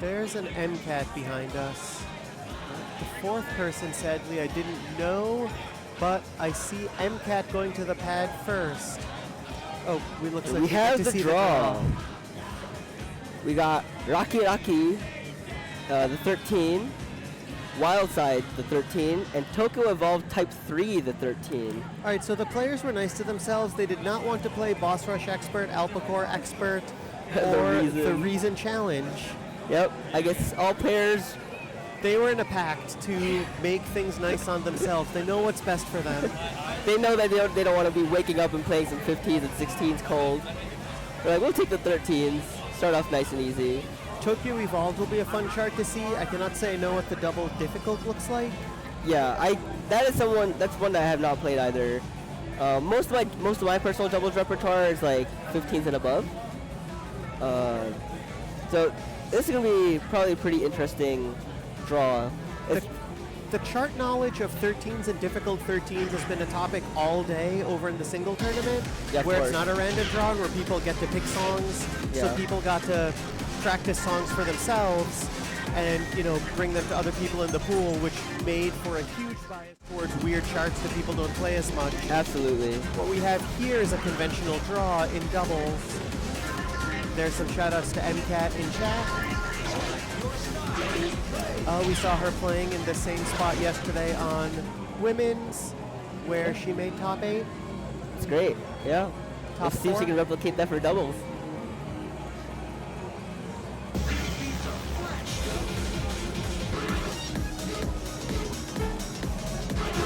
There's an MCAT behind us. The fourth person, sadly, I didn't know, but I see MCAT going to the pad first. Oh, we have the draw. We got Laki, the 13, Wildside, the 13, and tokyoEVOLVED Type 3, the 13. All right, so the players were nice to themselves. They did not want to play Boss Rush Expert, Alpacore Expert, or the Reason Challenge. Yep, I guess all players, they were in a pact to make things nice on themselves. They know what's best for them. They know that they don't want to be waking up and playing some 15s and 16s cold. They're like, we'll take the 13s, start off nice and easy. tokyoEVOLVED will be a fun chart to see. I cannot say I know what the double difficult looks like. Yeah, that's one that I have not played either. Most of my personal doubles repertoire is like 15s and above. So this is gonna be probably a pretty interesting draw. The chart knowledge of 13s and difficult 13s has been a topic all day over in the single tournament, where it's not a random draw, where people get to pick songs. Yeah. So people got to practice songs for themselves and, you know, bring them to other people in the pool, which made for a huge bias towards weird charts that people don't play as much. Absolutely. What we have here is a conventional draw in doubles. There's some shout-outs to MCAT in chat. We saw her playing in the same spot yesterday on women's, where she made top 8. It's great, yeah. Top Let's see if she can replicate that for doubles.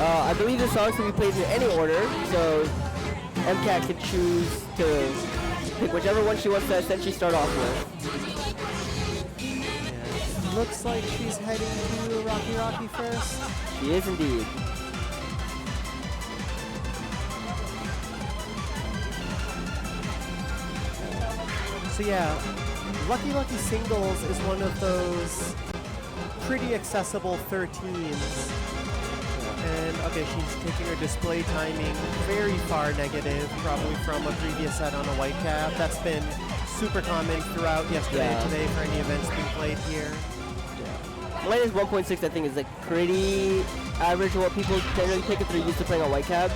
I believe the songs can be played in any order, so MCAT can choose to pick whichever one she wants to essentially start off with. Yeah. Looks like she's heading to Rocky first. She is indeed. So yeah, Lucky Singles is one of those pretty accessible 13s. And okay, she's taking her display timing very far negative, probably from a previous set on a white cap. That's been super common throughout yesterday and today for any events being played here. Yeah. Minus 1.6 I think is like pretty average what people generally take if they're used to playing on white cap.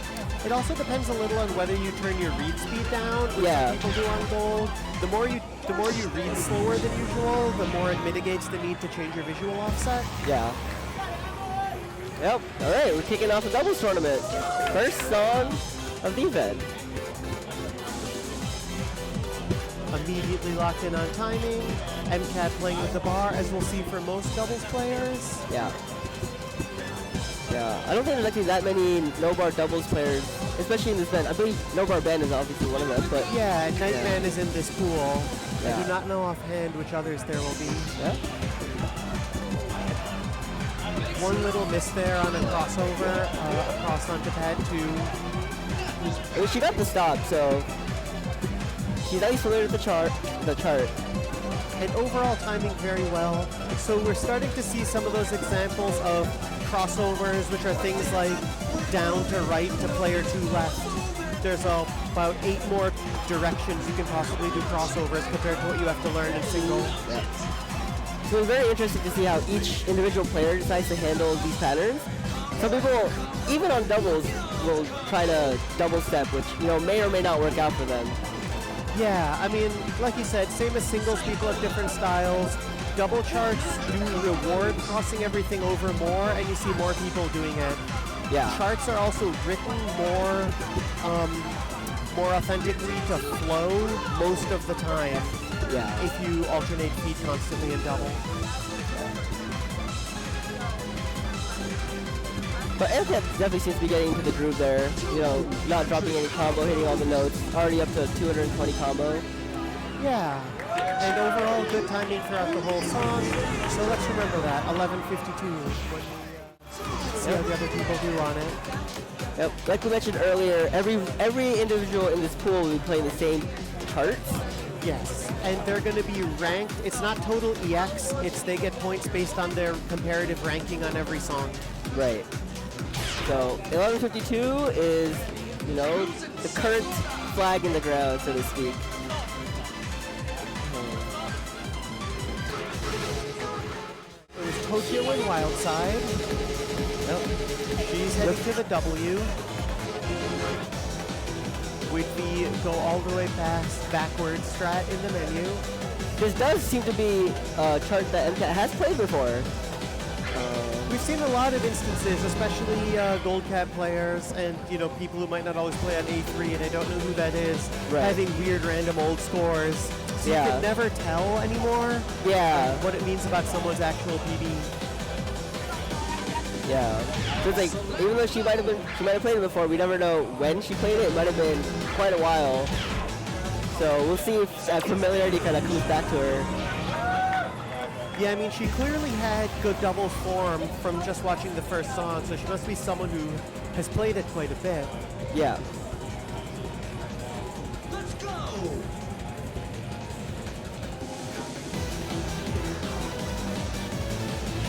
It also depends a little on whether you turn your read speed down, which some people do on gold. The more you read slower than usual, the more it mitigates the need to change your visual offset. Yeah. Yep. All right, we're kicking off the doubles tournament. First song of the event. Immediately locked in on timing. MCAT playing with the bar, as we'll see for most doubles players. Yeah. Yeah, I don't think there's actually that many no-bar doubles players, especially in this event. I believe no-bar Ben is obviously one of them, but... Yeah, Nightman is in this pool. Yeah. I do not know offhand which others there will be. Yeah. One little miss there on a crossover, across onto pad 2. I mean, she got the stop, so... She's at least familiar with the chart. And overall timing very well. So we're starting to see some of those examples of crossovers, which are things like down to right to player 2 left. There's about 8 more directions you can possibly do crossovers compared to what you have to learn in single. Yeah. So it's very interesting to see how each individual player decides to handle these patterns. Some people, even on doubles, will try to double step, which may or may not work out for them. Yeah, I mean, like you said, same as singles, people have different styles. Double charts do reward crossing everything over more, and you see more people doing it. Yeah. Charts are also written more authentically to flow most of the time. Yeah. If you alternate feet constantly in double. But MCAT definitely seems to be getting into the groove there. Not dropping any combo, hitting all the notes. Already up to 220 combo. Yeah. And overall, good timing throughout the whole song. So let's remember that. 11:52 when we see how the other people do on it. Yep. Like we mentioned earlier, every individual in this pool will be playing the same charts. Yes. And they're going to be ranked. It's not total EX. They get points based on their comparative ranking on every song. Right. So 11:52 is, the current flag in the ground, so to speak. Tokyo and Wildside. Yep. She's heading to the W. With the go all the way past backwards strat in the menu. This does seem to be a chart that MCAT has played before. We've seen a lot of instances, especially gold cap players and people who might not always play on A3 and I don't know who that is, having weird random old scores. So you can never tell anymore what it means about someone's actual PB. Yeah. So it's like, even though she might have played it before, we never know when she played it. It might have been quite a while. So we'll see if that familiarity kind of comes back to her. Yeah, I mean, she clearly had good double form from just watching the first song, so she must be someone who has played it quite a bit. Yeah. Let's go!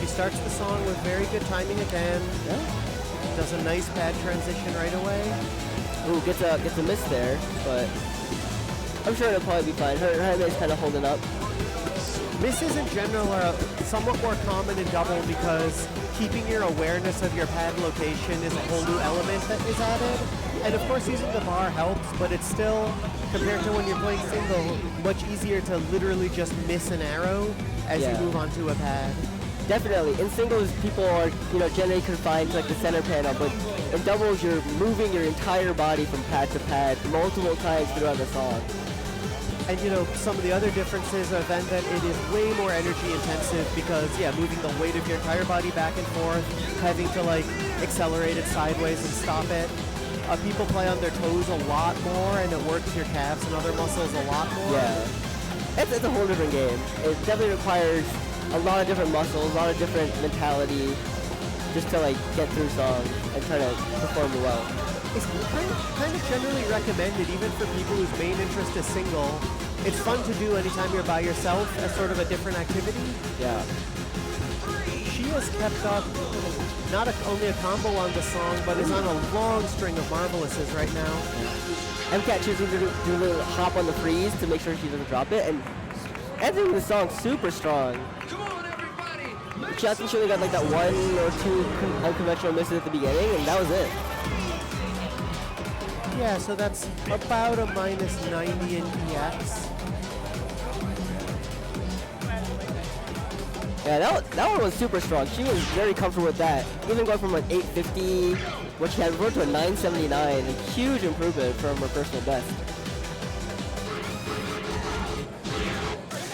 She starts the song with very good timing again. Yeah. Does a nice pad transition right away. Ooh, gets a miss there, but I'm sure it'll probably be fine. Her hand is kind of holding up. Misses in general are somewhat more common in double because keeping your awareness of your pad location is a whole new element that is added. And of course using the bar helps, but it's still, compared to when you're playing single, much easier to literally just miss an arrow as you move onto a pad. Definitely. In singles, people are generally confined to like the center panel, but in doubles, you're moving your entire body from pad to pad multiple times throughout the song. And some of the other differences are then that it is way more energy intensive because, moving the weight of your entire body back and forth, having to accelerate it sideways and stop it. People play on their toes a lot more and it works your calves and other muscles a lot more. Yeah. It's a whole different game. It definitely requires a lot of different muscles, a lot of different mentality just to get through songs and try to perform well. It's kind of generally recommended, even for people whose main interest is single. It's fun to do anytime you're by yourself as sort of a different activity. Yeah. She has kept up not only a combo on the song, but is on a long string of marvelouses right now. MCAT choosing to do a little hop on the freeze to make sure she doesn't drop it, and ending the song super strong. Come on, everybody! I think she only got that one or two unconventional misses at the beginning, and that was it. Yeah, so that's about a minus 90 in PX. Yeah, that one was super strong. She was very comfortable with that. Even going from 850, what she had before, to a 979. A huge improvement from her personal best.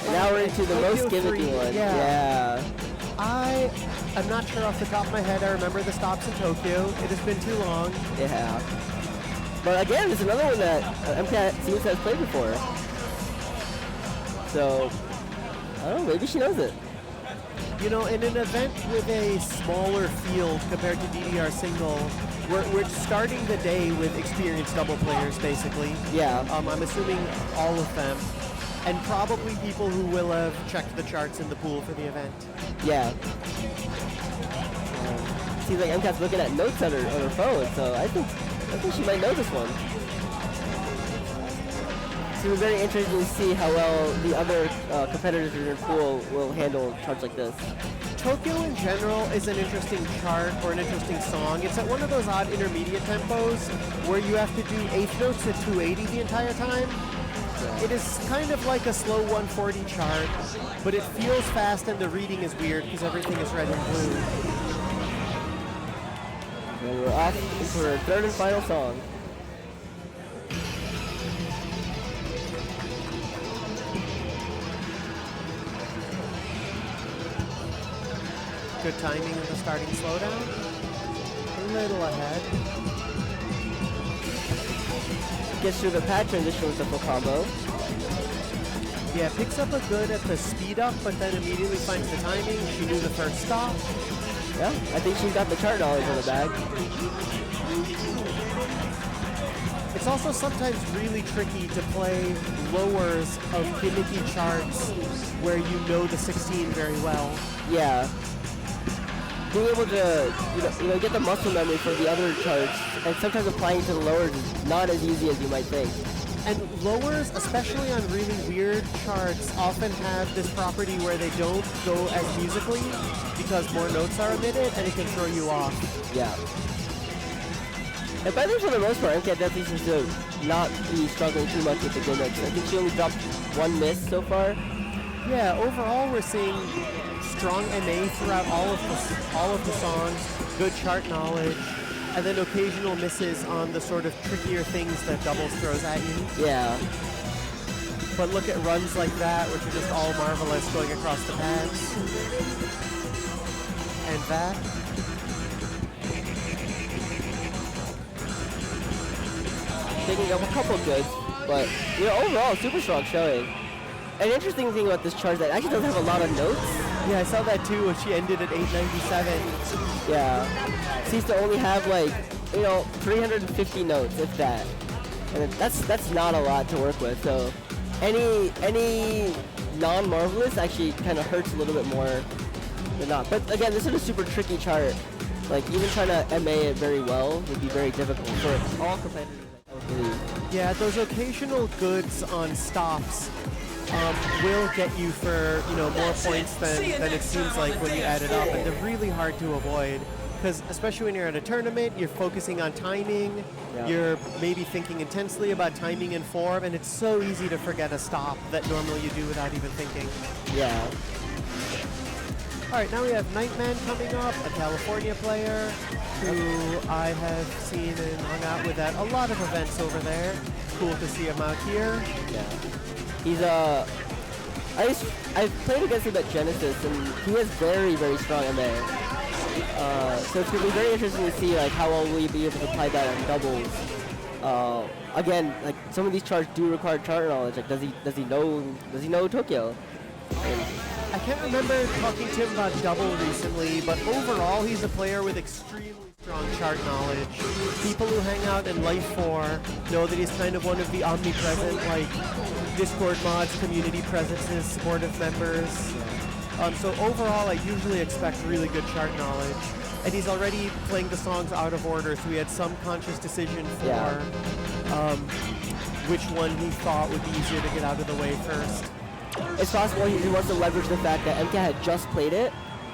Now we're into the most gimmicky one. Yeah. I'm not sure off the top of my head. I remember the stops in Tokyo. It has been too long. Yeah. But again, it's another one that MCAT seems to have played before. So, I don't know, maybe she knows it. In an event with a smaller field compared to DDR single, we're starting the day with experienced double players, basically. Yeah. I'm assuming all of them. And probably people who will have checked the charts in the pool for the event. Yeah. Seems like MCAT's looking at notes on her phone, so I think she might know this one. So it's very interesting to see how well the other competitors in your pool will handle charts like this. Tokyo in general is an interesting chart or an interesting song. It's at one of those odd intermediate tempos where you have to do eighth notes at 280 the entire time. It is kind of like a slow 140 chart, but it feels fast and the reading is weird because everything is red and blue. And we're off into our third and final song. Good timing in the starting slowdown. A little ahead. Gets through the pad transition with the full combo. Yeah, picks up a good at the speed up, but then immediately finds the timing. She knew the first stop. Yeah, I think she's got the chart knowledge in the bag. It's also sometimes really tricky to play lowers of gimmicky charts where you know the 16 very well. Yeah. Being able to get the muscle memory for the other charts and sometimes applying to the lowers is not as easy as you might think. And lowers, especially on really weird charts, often have this property where they don't go as musically because more notes are emitted and it can throw you off. Yeah. And I think for the most part, MCAT definitely seems to not be struggling too much with the gimmicks. I think she only dropped one miss so far. Yeah, overall we're seeing strong MA throughout all of the songs, good chart knowledge, and then occasional misses on the sort of trickier things that doubles throws at you. Yeah. But look at runs like that, which are just all marvelous going across the pads. And that. Picking up a couple goods, but you know, overall, super strong showing. An interesting thing about this chart is that it actually doesn't have a lot of notes. Yeah, I saw that too when she ended at 897. Yeah. Seems to only have like, 350 notes, if that. And that's not a lot to work with. So any non-marvelous actually kind of hurts a little bit more than not. But again, this is a super tricky chart. Like even trying to MA it very well would be very difficult for all competitors, I would believe. Yeah, those occasional goods on stops will get you for more points than it seems like when you add it up, and they're really hard to avoid because especially when you're at a tournament, you're focusing on timing, you're maybe thinking intensely about timing and form, and it's so easy to forget a stop that normally you do without even thinking. Yeah. All right, now we have Nightman coming up, a California player who I have seen and hung out with at a lot of events over there. Cool to see him out here. Yeah. He's I've played against him at Genesis, and he has very, very strong MA. So it's gonna be very interesting to see like how well will you be able to apply that on doubles. Again, like some of these charts do require chart knowledge. Like does he know Tokyo? I can't remember talking to him about double recently, but overall he's a player with extremely strong chart knowledge. People who hang out in Life 4 know that he's kind of one of the omnipresent, like, Discord mods, community presences, supportive members. So overall, I usually expect really good chart knowledge. And he's already playing the songs out of order, so he had some conscious decision for which one he thought would be easier to get out of the way first. It's possible he wants to leverage the fact that MCAT had just played it,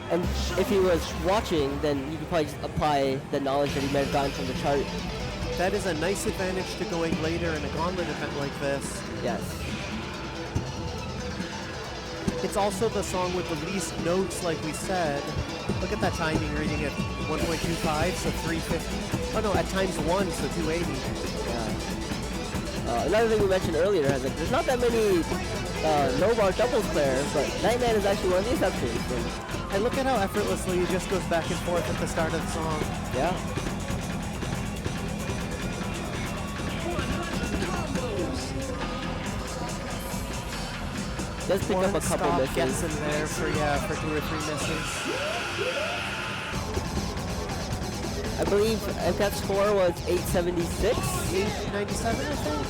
and if he was watching, then he could probably just apply the knowledge that he might have gotten from the chart. That is a nice advantage to going later in a gauntlet event like this. Yes. It's also the song with the least notes, like we said. Look at that timing reading at 1.25, so 350. Oh no, at times 1, so 280. Yeah. Another thing we mentioned earlier is like there's not that many no-bar doubles players, but Nightman is actually one of the exceptions. And look at how effortlessly he just goes back and forth at the start of the song. Yeah. Does pick up a couple misses. Gets in there for 2 or 3 misses. I believe MCAT's score was 876? 897, I think.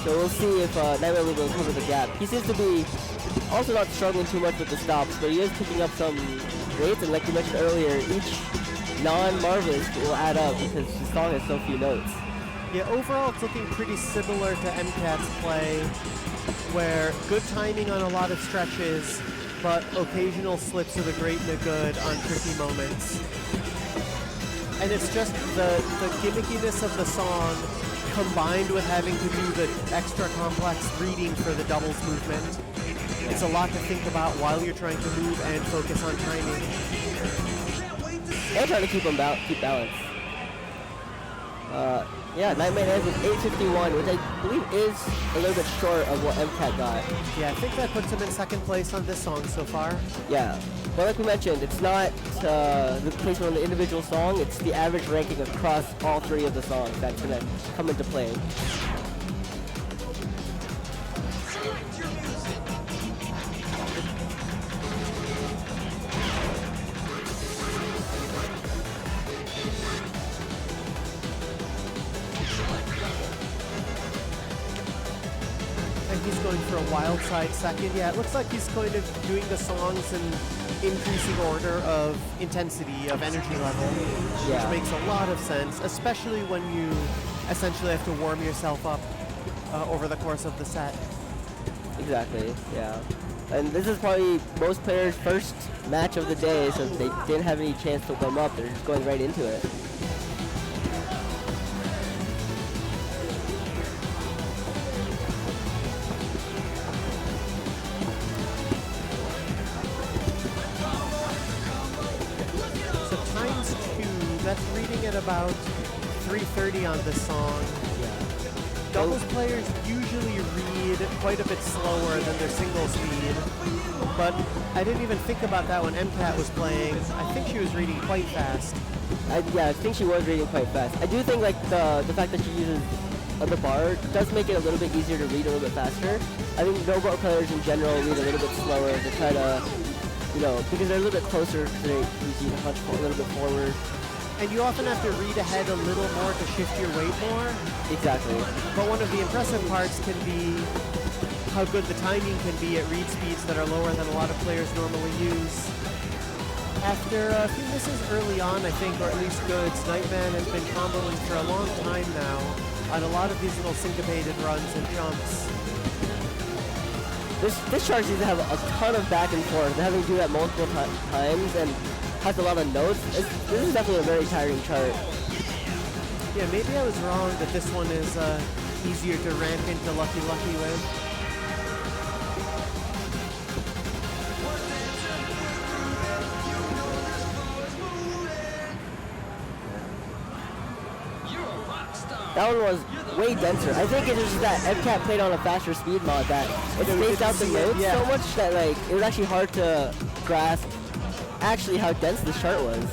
So we'll see if Nightman will be able to cover the gap. He seems to be also not struggling too much with the stops, but he is picking up some rates, and like you mentioned earlier, each non-marvelous will add up because the song has so few notes. Yeah, overall it's looking pretty similar to MCAT's play, where good timing on a lot of stretches, but occasional slips of the great and the good on tricky moments. And it's just the gimmickiness of the song combined with having to do the extra complex reading for the doubles movement. It's a lot to think about while you're trying to move and focus on timing. And trying to keep balance. Yeah, Nightman ends with 851, which I believe is a little bit short of what MCAT got. Yeah, I think that puts him in second place on this song so far. Yeah, but like we mentioned, it's not the placement on the individual song, it's the average ranking across all 3 of the songs that's going to come into play. He's going for a wild side second. Yeah, it looks like he's kind of doing the songs in increasing order of intensity, of energy level, which makes a lot of sense, especially when you essentially have to warm yourself up over the course of the set. Exactly, yeah. And this is probably most players' first match of the day, so they didn't have any chance to warm up. They're just going right into it. So times 2, that's reading at about 3:30 on this song. Doubles players usually read quite a bit slower than their single speed, but I didn't even think about that when MCAT was playing. I think she was reading quite fast. Yeah, I think she was reading quite fast. I do think like the fact that she uses the bar does make it a little bit easier to read a little bit faster. I think no-bar players in general read a little bit slower to try to, you know, because they're a little bit closer, so they usually punch a little bit forward. And you often have to read ahead a little more to shift your weight more. Exactly. But one of the impressive parts can be how good the timing can be at read speeds that are lower than a lot of players normally use. After a few misses early on, I think, or at least goods, Nightman has been comboing for a long time now on a lot of these little syncopated runs and jumps. This chart seems to have a ton of back and forth. They're having to do that multiple times and has a lot of notes. This is definitely a very tiring chart. Yeah, maybe I was wrong that this one is easier to ramp into Lucky Lucky with. That one was way denser. I think it was just that MCAT played on a faster speed mod that it spaced out the notes so much that like it was actually hard to grasp actually how dense this chart was.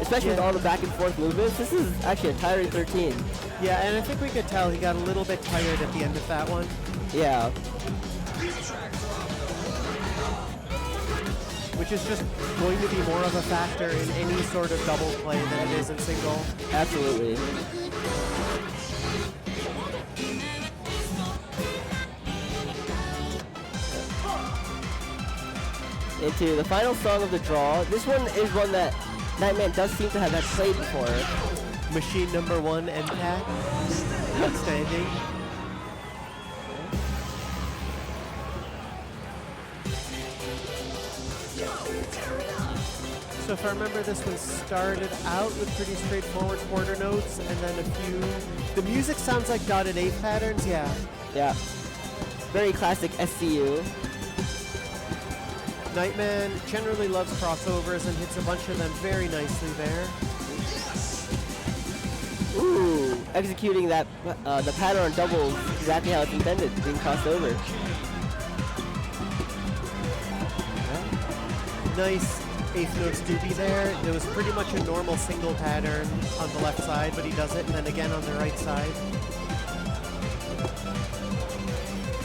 Especially with all the back and forth movements. This is actually a tiring 13. Yeah, and I think we could tell he got a little bit tired at the end of that one. Yeah. Which is just going to be more of a factor in any sort of double play than it is in single. Absolutely. Into the final song of the draw. This one is one that Nightman does seem to have had played before. Machine number 1, MCAT. Outstanding. So if I remember, this one started out with pretty straightforward quarter notes and then a few... The music sounds like dotted 8 patterns, yeah. Yeah. Very classic SCU. Nightman generally loves crossovers and hits a bunch of them very nicely there. Ooh, executing that the pattern on doubles exactly how it's intended, being crossed over. Nice 8th note Stoopy there. It was pretty much a normal single pattern on the left side, but he does it, and then again on the right side.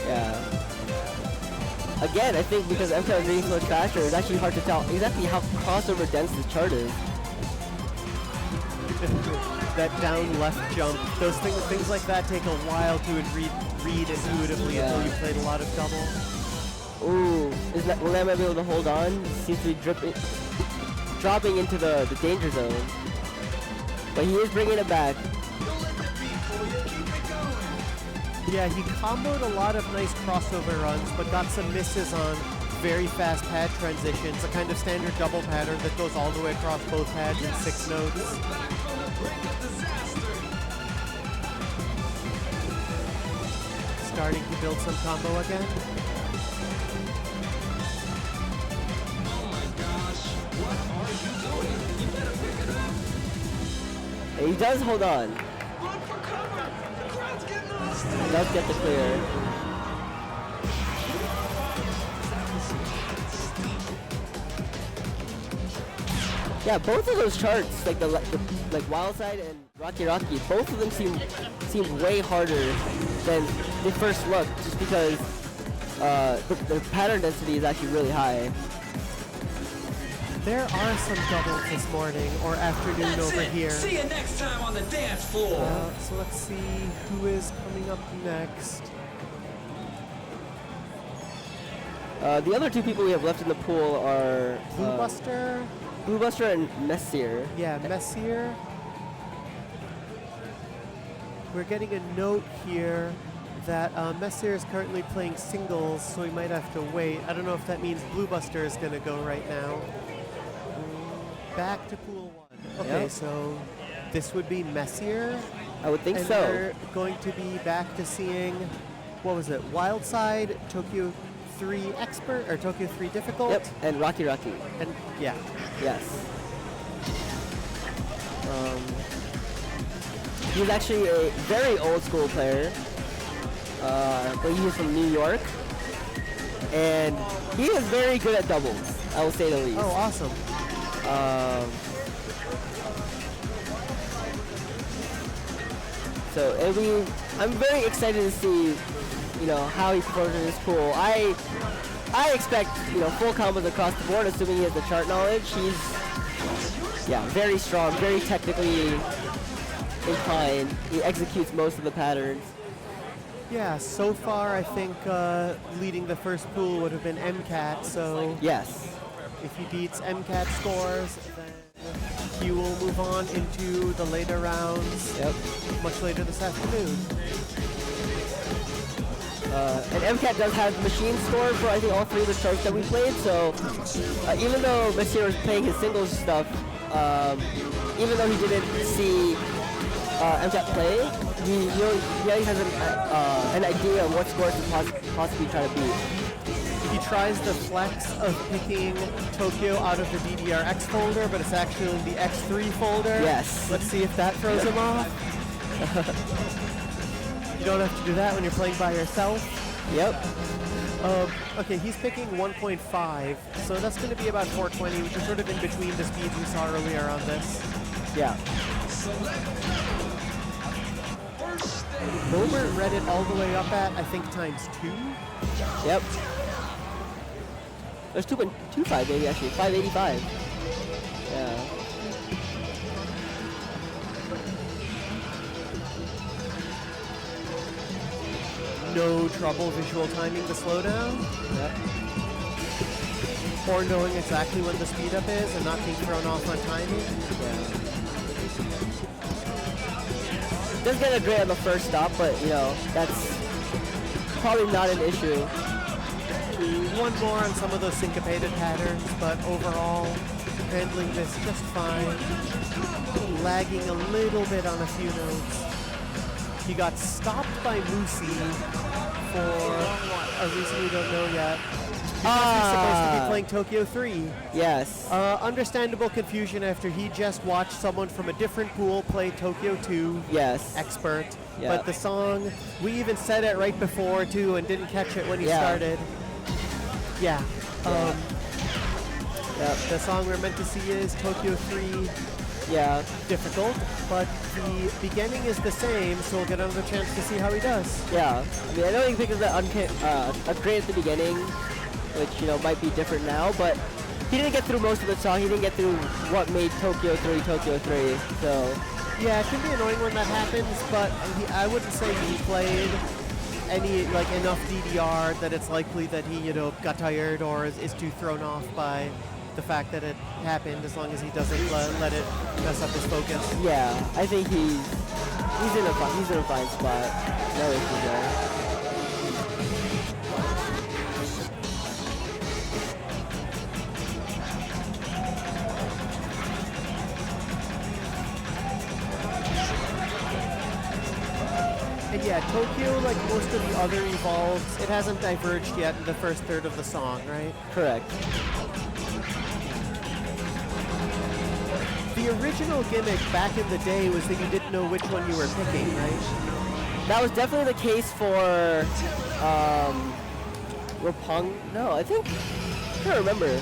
Yeah. Again, I think because MCAT is reading so much faster, it's actually hard to tell exactly how crossover dense this chart is. That down left jump, those things like that take a while to read intuitively until you've played a lot of double. Ooh, will Nightman be able to hold on? Seems to be dropping into the danger zone. But he is bringing it back. Yeah, he comboed a lot of nice crossover runs, but got some misses on very fast pad transitions, a kind of standard double pattern that goes all the way across both pads in 6 notes. Starting to build some combo again. And he does hold on. He does get the clear. Yeah, both of those charts, like like Wild Side and Rocky Rocky, both of them seem way harder than they first look, just because the pattern density is actually really high. There are some doubles this morning or afternoon over here. See you next time on the dance floor. So let's see who is coming up next. The other two people we have left in the pool are Bluebuster and Mesyr. Yeah, Mesyr. We're getting a note here that Mesyr is currently playing singles, so we might have to wait. I don't know if that means Bluebuster is going to go right now. Back to pool 1. Okay, so this would be Mesyr. I would think so. We're going to be back to seeing, what was it, Wildside, Tokyo 3 Expert, or Tokyo 3 Difficult? Yep, and Rocky. And yeah. Yes. He's actually a very old school player. But he was from New York. And he is very good at doubles, I will say the least. Oh, awesome. So I'm very excited to see, how he performs in this pool. I expect, full combos across the board, assuming he has the chart knowledge. He's, very strong, very technically inclined. He executes most of the patterns. Yeah, so far I think leading the first pool would have been MCAT, so yes, if he beats MCAT scores, then he will move on into the later rounds much later this afternoon. And MCAT does have machine score for I think all 3 of the charts that we played, so even though Mesyr was playing his singles stuff, even though he didn't see MCAT play, he already has an idea of what scores to possibly try to beat. He tries the flex of picking Tokyo out of the DDR X folder, but it's actually in the X3 folder. Yes. Let's see if that throws him off. You don't have to do that when you're playing by yourself. Yep. Okay, he's picking 1.5, so that's going to be about 420, which is sort of in between the speeds we saw earlier on this. Yeah. Wilbert read it all the way up at, I think, times 2. Yep. There's 2.25 maybe, actually. 585. Yeah. No trouble visual timing the slowdown. Yep. Or knowing exactly when the speed up is and not being thrown off on timing. Yeah. Does get a grade on the first stop, but that's probably not an issue. One more on some of those syncopated patterns, but overall handling this just fine. Lagging a little bit on a few notes. He got stopped by Lucy for a reason we don't know yet. Because he's supposed to be playing Tokyo 3. Yes. Understandable confusion after he just watched someone from a different pool play Tokyo 2. Yes. Expert. Yep. But the song, we even said it right before too and didn't catch it when he started. Yeah. The song we're meant to see is Tokyo 3. Yeah. Difficult, but the beginning is the same, so we'll get another chance to see how he does. Yeah. I mean, I know he picked a grade at the beginning, which, might be different now, but he didn't get through most of the song. He didn't get through what made Tokyo 3 Tokyo 3, so... Yeah, it can be annoying when that happens, but I wouldn't say he played enough DDR that it's likely that he, got tired or is too thrown off by the fact that it happened, as long as he doesn't let it mess up his focus. Yeah, I think he's in a fine spot. No issues there. And yeah, Tokyo, like most of the other Evolves, it hasn't diverged yet in the first third of the song, right? Correct. The original gimmick back in the day was that you didn't know which one you were picking, right? That was definitely the case for Rapung. No, I can't remember.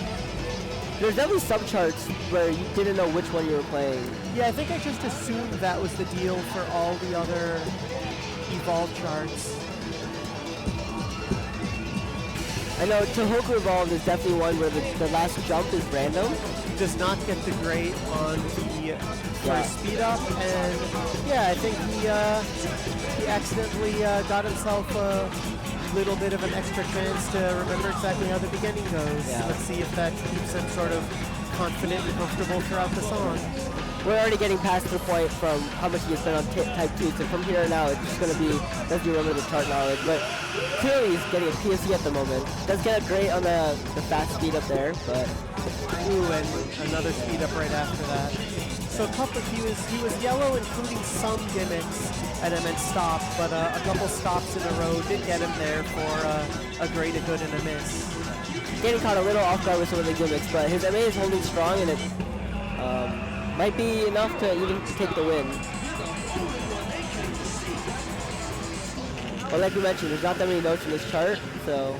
There's definitely some charts where you didn't know which one you were playing. Yeah, I think I just assumed that was the deal for all the other Evolve charts. I know Tohoku Evolved is definitely one where the last jump is random. Does not get the grade on the first speed up, and yeah, I think he accidentally got himself little bit of an extra chance to remember exactly how the beginning goes. Yeah. Let's see if that keeps him sort of confident and comfortable throughout the song. We're already getting past the point from how much he has spent on Type 2, so from here on out, it's just going to be, does he remember the chart knowledge? But clearly he's getting a PFC at the moment. Does get a great on the fast speed up there, but... Ooh, and another speed up right after that. So a couple, he was yellow, including some gimmicks, and I meant stop, but a couple stops in a row did get him there for a great, a good, and a miss. Getting caught a little off guard with some of the gimmicks, but his MA is holding strong, and it might be enough to even take the win. But like we mentioned, there's not that many notes in this chart, so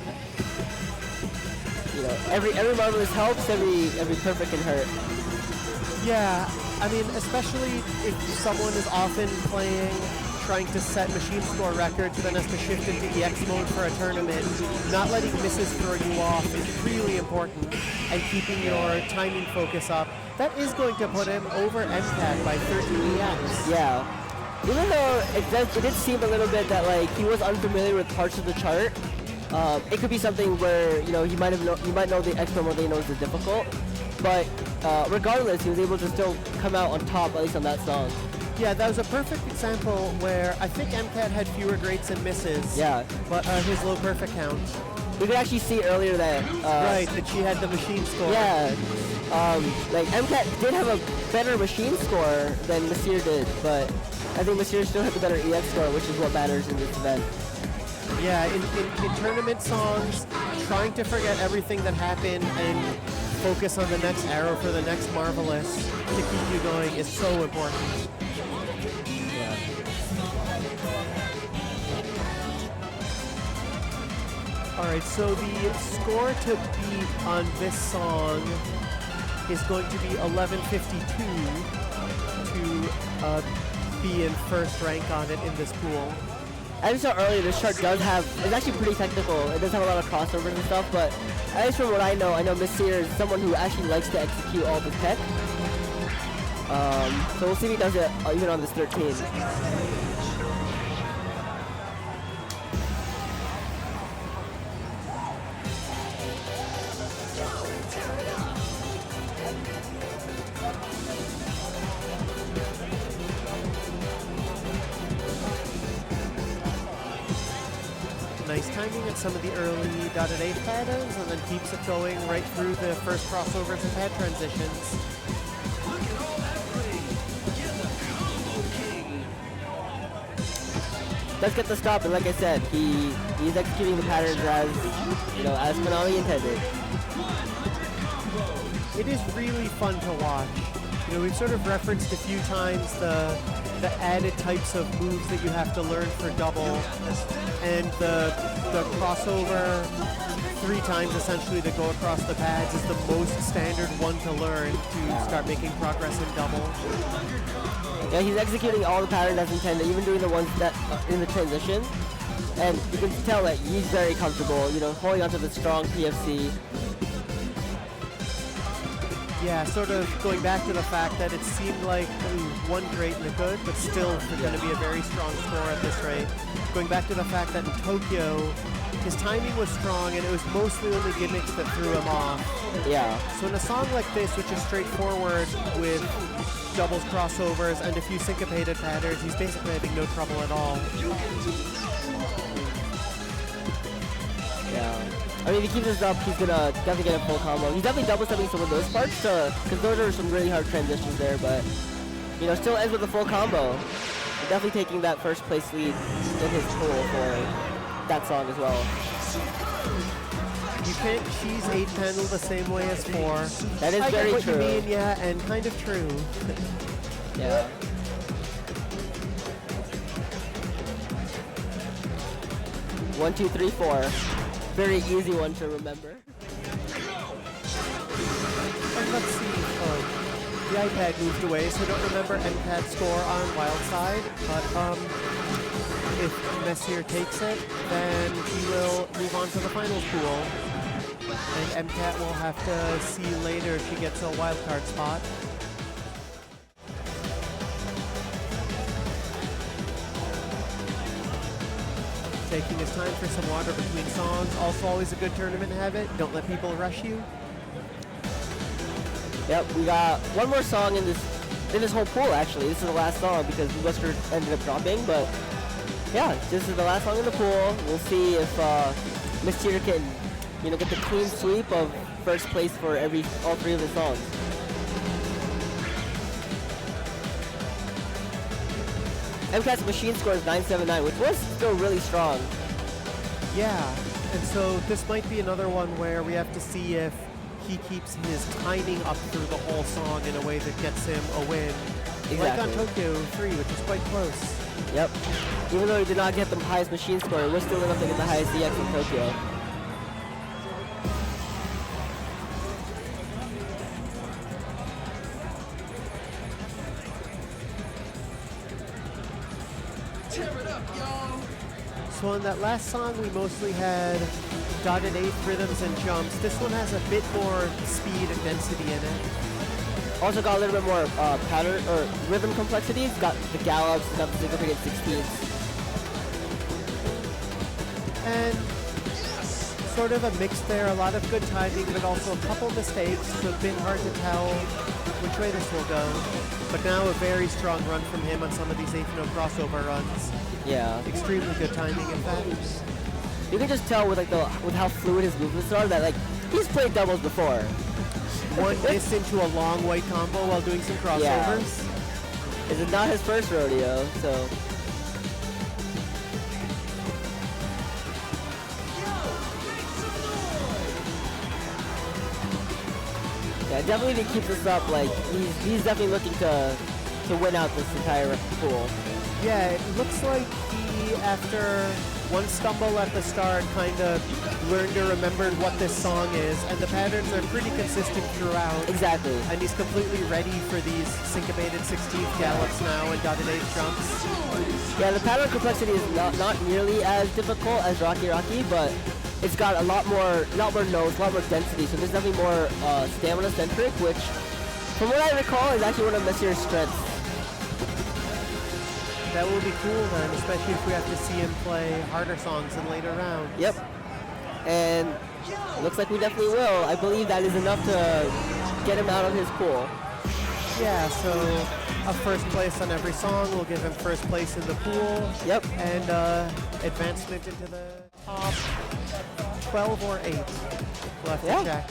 you know, every marvelous helps, every perfect can hurt. Yeah, I mean, especially if someone is often playing, trying to set machine score records, then has to shift into EX mode for a tournament, not letting misses throw you off is really important, and keeping your timing focus up. That is going to put him over MCAT by 13 EX. Yeah. Even though it did seem a little bit that like he was unfamiliar with parts of the chart, it could be something where, you know, you might know the extra mode that he knows is difficult, but regardless, he was able to still come out on top, at least on that song. Yeah, that was a perfect example where I think MCAT had fewer greats and misses. Yeah. But his low perfect count. We could actually see earlier that... right, that she had the machine score. Yeah. Like, MCAT did have a better machine score than Mesyr did, but I think Mesyr still had the better EX score, which is what matters in this event. Yeah, in tournament songs, trying to forget everything that happened and focus on the next arrow for the next marvelous to keep you going is so important. Yeah. Alright, so the score to beat on this song is going to be 1152 to be in first rank on it in this pool. As we saw earlier, this chart does have, it's actually pretty technical. It does have a lot of crossovers and stuff, but at least from what I know Mesyr is someone who actually likes to execute all the tech. So we'll see if he does it even on this 13. Nice timing at some of the early dotted A patterns, and then keeps it going right through the first crossovers and pad transitions. Let's get the stop, and like I said, he's executing the patterns as Konami intended. It is really fun to watch. You know, we've sort of referenced a few times the added types of moves that you have to learn for double, and the crossover 3 times essentially to go across the pads is the most standard one to learn to start making progress in double. Yeah, he's executing all the patterns as intended, even doing the ones that in the transition, and you can tell that he's very comfortable, you know, holding onto the strong PFC. Yeah, sort of going back to the fact that it seemed like one great and a good, but still going to be a very strong score at this rate. Going back to the fact that in Tokyo, his timing was strong and it was mostly only gimmicks that threw him off. Yeah. So in a song like this, which is straightforward with doubles crossovers and a few syncopated patterns, he's basically having no trouble at all. Yeah. I mean, if he keeps this up, he's gonna definitely get a full combo. He's definitely double stepping some of those parts, because those are some really hard transitions there, but, you know, still ends with a full combo. Definitely taking that first place lead in his pool for that song as well. You can't cheese 8 handle the same way as 4. That is I very get what true. you mean, yeah, and kind of true. Yeah. One, two, three, 4. Very easy one to remember. And let's see. Oh, the iPad moved away, so I don't remember MCAT score on Wildside. But if Mesyr takes it, then he will move on to the finals pool. And MCAT will have to see later if she gets a wildcard spot. taking his time for some water between songs. Also always a good tournament habit. Don't let people rush you. Yep, we got one more song in this whole pool actually. This is the last song because Mesyr ended up dropping, but yeah, this is the last song in the pool. We'll see if Mesyr can, get the clean sweep of first place for all three of the songs. MCAT's machine score is 979, which was still really strong. Yeah, and so this might be another one where we have to see if he keeps his timing up through the whole song in a way that gets him a win. Exactly. Like on Tokyo 3, which is quite close. Yep. Even though he did not get the highest machine score, he was still enough to get the highest EX in Tokyo. So on that last song, we mostly had dotted eighth rhythms and jumps. This one has a bit more speed and density in it. Also got a little bit more pattern or rhythm complexity. It's got the gallops, it's got the significant 16ths. And sort of a mix there, a lot of good timing, but also a couple mistakes. So a bit hard to tell which way this will go. But now a very strong run from him on some of these eighth note crossover runs. Yeah. Extremely good timing, in fact. You can just tell with with how fluid his movements are that he's played doubles before. One miss into a long white combo while doing some crossovers. Yeah. This is not his first rodeo, so. Yeah, definitely if he keeps this up, he's definitely looking to win out this entire pool. Yeah, it looks like he, after one stumble at the start, kind of learned or remembered what this song is, and the patterns are pretty consistent throughout. Exactly. And he's completely ready for these syncopated 16th gallops now and dotted eighth jumps. Yeah, the pattern complexity is not nearly as difficult as Rocky Rocky, but it's got a lot more notes, a lot more density, so there's definitely more stamina-centric, which, from what I recall, is actually one of Mesyr's strengths. That will be cool then, especially if we have to see him play harder songs in later rounds. Yep. And looks like we definitely will. I believe that is enough to get him out of his pool. Yeah, so a first place on every song will give him first place in the pool. Yep. And advancement into the top 12 or 8. We'll have to check.